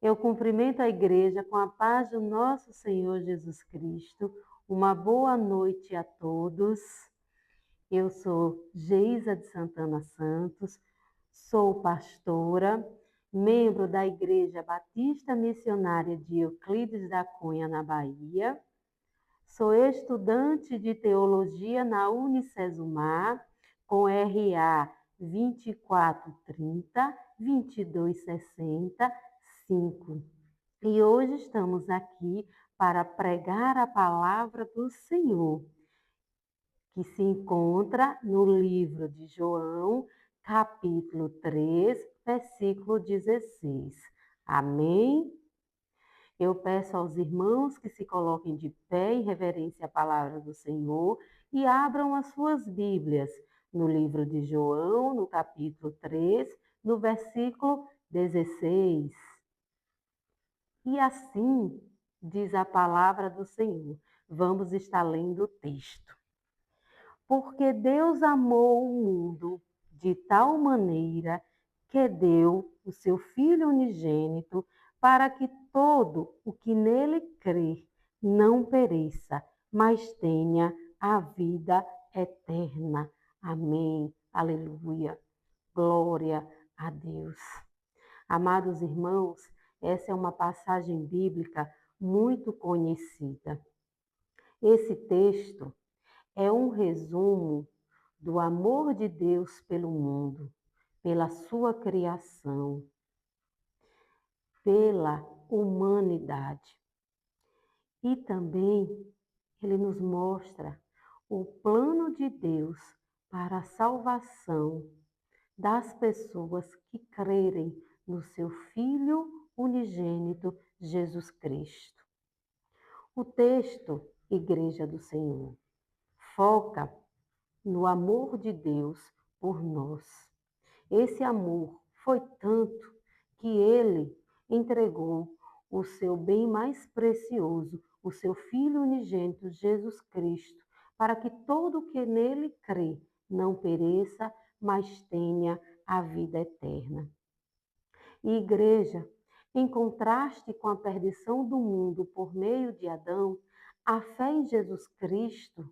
Eu cumprimento a igreja com a paz do nosso Senhor Jesus Cristo. Uma boa noite a todos. Eu sou Geisa de Santana Santos, sou pastora, membro da Igreja Batista Missionária de Euclides da Cunha, na Bahia. Sou estudante de teologia na Unicesumar, com RA 2430 2260 5. E hoje estamos aqui para pregar a palavra do Senhor, que se encontra no livro de João, capítulo 3, versículo 16. Amém? Eu peço aos irmãos que se coloquem de pé em reverência à palavra do Senhor e abram as suas Bíblias no livro de João, no capítulo 3, no versículo 16. E assim diz a palavra do Senhor. Vamos estar lendo o texto. Porque Deus amou o mundo de tal maneira que deu o seu Filho unigênito para que todo o que nele crê não pereça, mas tenha a vida eterna. Amém. Aleluia. Glória a Deus. Amados irmãos, essa é uma passagem bíblica muito conhecida. Esse texto é um resumo do amor de Deus pelo mundo, pela sua criação, pela humanidade. E também ele nos mostra o plano de Deus para a salvação das pessoas que crerem no seu Filho unigênito Jesus Cristo. O texto, Igreja do Senhor, foca no amor de Deus por nós. Esse amor foi tanto que ele entregou o seu bem mais precioso, o seu Filho unigênito, Jesus Cristo, para que todo o que nele crê não pereça, mas tenha a vida eterna. E igreja, em contraste com a perdição do mundo por meio de Adão, a fé em Jesus Cristo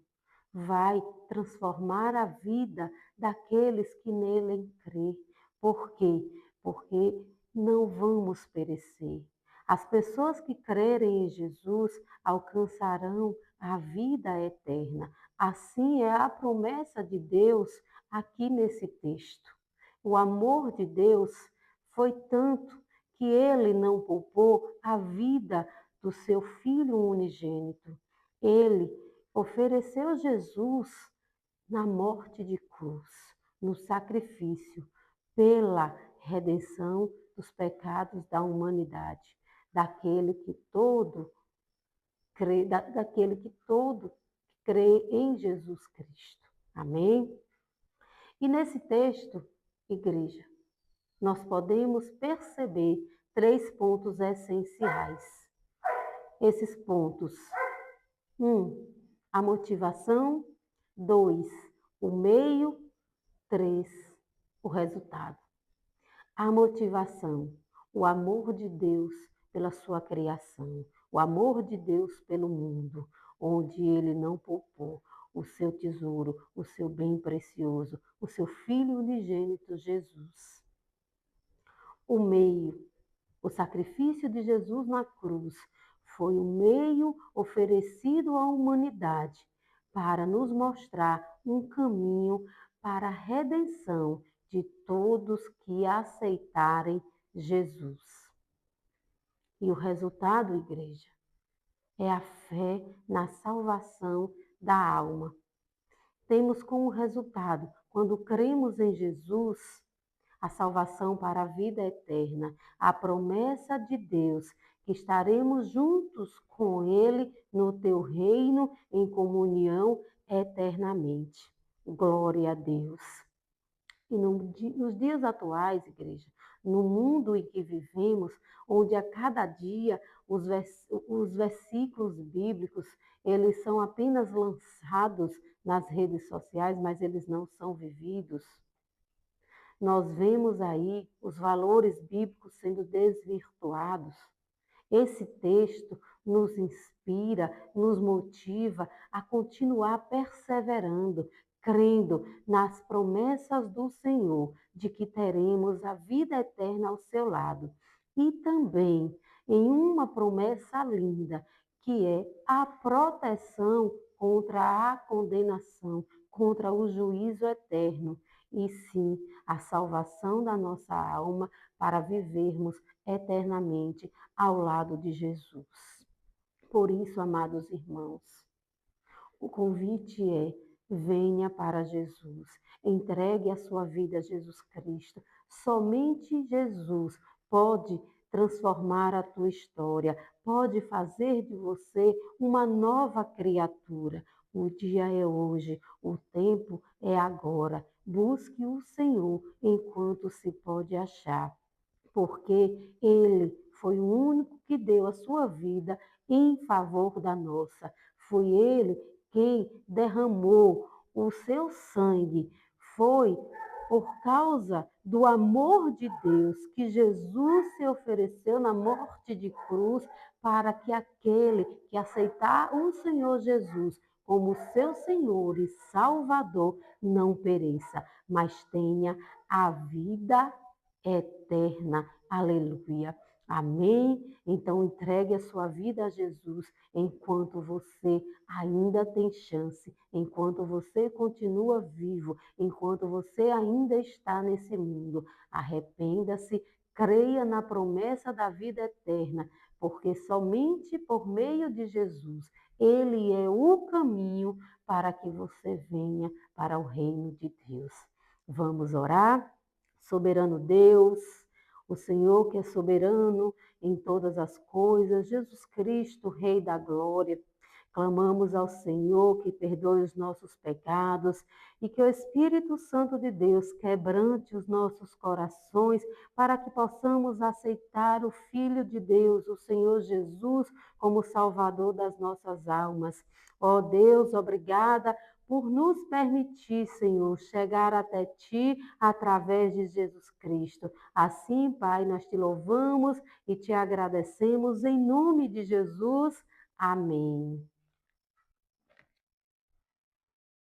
vai transformar a vida daqueles que nele crê. Por quê? Porque não vamos perecer. As pessoas que crerem em Jesus alcançarão a vida eterna. Assim é a promessa de Deus aqui nesse texto. O amor de Deus foi tanto que ele não poupou a vida do seu Filho unigênito. Ele ofereceu Jesus na morte de cruz, no sacrifício, pela redenção dos pecados da humanidade, daquele que todo crê em Jesus Cristo. Amém? E nesse texto, igreja, nós podemos perceber 3 pontos essenciais. Esses pontos: 1, a motivação; 2, o meio; 3, o resultado. A motivação, o amor de Deus pela sua criação, o amor de Deus pelo mundo, onde ele não poupou o seu tesouro, o seu bem precioso, o seu Filho unigênito Jesus. O meio, o sacrifício de Jesus na cruz, foi um meio oferecido à humanidade para nos mostrar um caminho para a redenção de todos que aceitarem Jesus. E o resultado, igreja, é a fé na salvação da alma. Temos como resultado, quando cremos em Jesus, a salvação para a vida eterna, a promessa de Deus, que estaremos juntos com Ele no teu reino, em comunhão eternamente. Glória a Deus. E nos dias atuais, igreja, no mundo em que vivemos, onde a cada dia os versículos bíblicos, eles são apenas lançados nas redes sociais, mas eles não são vividos. Nós vemos aí os valores bíblicos sendo desvirtuados. Esse texto nos inspira, nos motiva a continuar perseverando, crendo nas promessas do Senhor, de que teremos a vida eterna ao seu lado. E também em uma promessa linda, que é a proteção contra a condenação, contra o juízo eterno, e sim a salvação da nossa alma para vivermos eternamente ao lado de Jesus. Por isso, amados irmãos, o convite é: venha para Jesus, entregue a sua vida a Jesus Cristo. Somente Jesus pode transformar a tua história, pode fazer de você uma nova criatura. O dia é hoje, o tempo é agora. Busque o Senhor enquanto se pode achar, porque Ele foi o único que deu a sua vida em favor da nossa. Foi Ele quem derramou o seu sangue. Foi por causa do amor de Deus que Jesus se ofereceu na morte de cruz para que aquele que aceitar o Senhor Jesus como seu Senhor e Salvador não pereça, mas tenha a vida eterna. Aleluia. Amém? Então entregue a sua vida a Jesus enquanto você ainda tem chance, enquanto você continua vivo, enquanto você ainda está nesse mundo. Arrependa-se, creia na promessa da vida eterna, porque somente por meio de Jesus, Ele é o caminho para que você venha para o reino de Deus. Vamos orar? Soberano Deus, o Senhor que é soberano em todas as coisas, Jesus Cristo, Rei da Glória. Clamamos ao Senhor que perdoe os nossos pecados e que o Espírito Santo de Deus quebrante os nossos corações para que possamos aceitar o Filho de Deus, o Senhor Jesus, como Salvador das nossas almas. Ó Deus, obrigada por nos permitir, Senhor, chegar até Ti através de Jesus Cristo. Assim, Pai, nós te louvamos e te agradecemos em nome de Jesus. Amém.